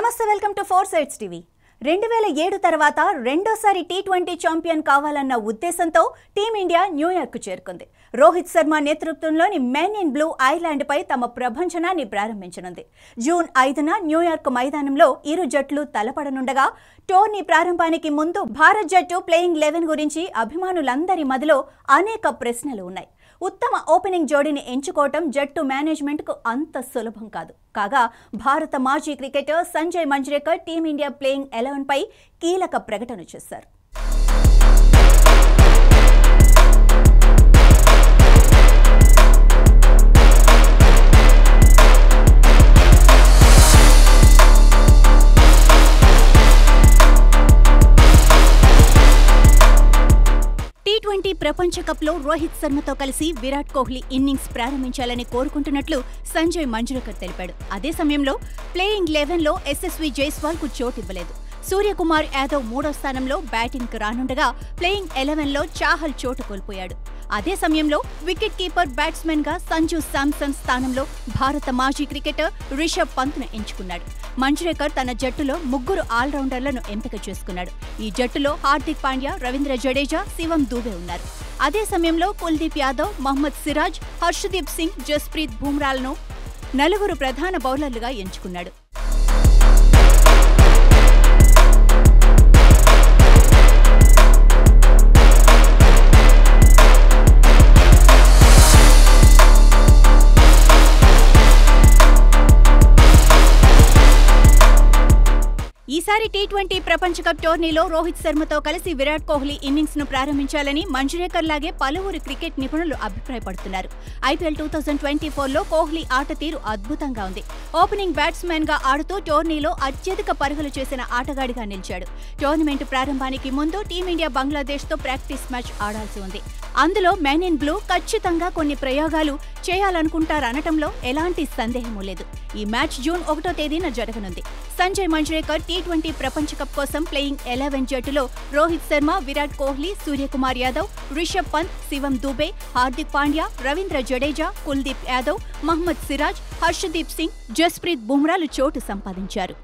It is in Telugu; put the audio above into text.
నమస్తే వెల్కమ్ టు 4 Sides టీవీ 2007 తర్వాత రెండోసారి టీ20 ఛాంపియన్ కావాలన్న ఉద్దేశంతో టీమిండియా న్యూయార్క్ చేరుకుంది. రోహిత్ శర్మ నేతృత్వంలోని మెన్ ఇన్ బ్లూ ఐర్లాండ్ పై తమ ప్రభంజనాన్ని ప్రారంభించనుంది. జూన్ 5న న్యూయార్క్ మైదానంలో ఇరు జట్లు తలపడనుండగా టోర్నీ ప్రారంభానికి ముందు భారత్ జట్టు ప్లేయింగ్ 11 గురించి అభిమానులందరి మదిలో అనేక ప్రశ్నలు ఉన్నాయి. ఉత్తమ ఓపెనింగ్ జోడీని ఎంచుకోవటం జట్టు మేనేజ్మెంట్కు అంత సులభం కాదు. కాగా భారత మాజీ cricketer Sanjay Manjrekar team India playing 11 పై కీలక ప్రకటన చేశారు. టీ20 ప్రపంచ కప్లో రోహిత్ శర్మతో కలిసి విరాట్ కోహ్లీ ఇన్నింగ్స్ ప్రారంభించాలని కోరుకుంటున్నట్లు సంజయ్ మంజ్రేకర్ తెలిపాడు. అదే సమయంలో ప్లేయింగ్ 11లో ఎస్ఎస్వి జైస్వాల్ కు చోటివ్వలేదు. సూర్యకుమార్ యాదవ్ 3వ స్థానంలో బ్యాటింగ్ కు రానుండగా ప్లేయింగ్ 11లో చాహల్ చోటు కోల్పోయాడు. అదే సమయంలో వికెట్ కీపర్ బ్యాట్స్మెన్ గా సంజు శాంసన్ స్థానంలో భారత మాజీ క్రికెటర్ రిషబ్ పంత్ను ఎంచుకున్నాడు. మంజ్రేకర్ తన జట్టులో 3 ఆల్రౌండర్లను ఎంపిక చేసుకున్నాడు. ఈ జట్టులో హార్దిక్ పాండ్యా, రవీంద్ర జడేజా, శివం దూబే ఉన్నారు. అదే సమయంలో కుల్దీప్ యాదవ్, మహమ్మద్ సిరాజ్, హర్షదీప్ సింగ్, జస్ప్రీత్ బుమ్రాలను 4 ప్రధాన బౌలర్లుగా ఎంచుకున్నాడు. ఈసారి టీ20 ప్రపంచ కప్ టోర్నీలో రోహిత్ శర్మతో కలిసి విరాట్ కోహ్లీ ఇన్నింగ్స్ ను ప్రారంభించాలని మంజ్రేకర్ లాగే పలువురు క్రికెట్ నిపుణులు అభిప్రాయపడుతున్నారు. ఐపీఎల్ 2024లో కోహ్లీ ఆట తీరు అద్భుతంగా ఉంది. ఓపెనింగ్ బ్యాట్స్మెన్ గా ఆడుతూ టోర్నీలో అత్యధిక పరుగులు చేసిన ఆటగాడిగా నిలిచాడు. టోర్నమెంట్ ప్రారంభానికి ముందు టీమిండియా బంగ్లాదేశ్ తో ప్రాక్టీస్ మ్యాచ్ ఆడాల్సి ఉంది. అందులో మెన్ ఇన్ బ్లూ ఖచ్చితంగా కొన్ని ప్రయోగాలు చేయాలనుకుంటారనటంలో ఎలాంటి సందేహమూ లేదు. ఈ మ్యాచ్ జూన్ 1వ తేదీన జరగనుంది. సంజయ్ మంజ్రేకర్ టీ20 ప్రపంచ కప్ కోసం ప్లేయింగ్ 11 జట్టులో రోహిత్ శర్మ, విరాట్ కోహ్లీ, సూర్యకుమార్ యాదవ్, రిషబ్ పంత్, శివం దూబే, హార్దిక్ పాండ్యా, రవీంద్ర జడేజా, కుల్దీప్ యాదవ్, మహమ్మద్ సిరాజ్, హర్షదీప్ సింగ్, జస్ప్రీత్ బుమ్రాలు చోటు సంపాదించారు.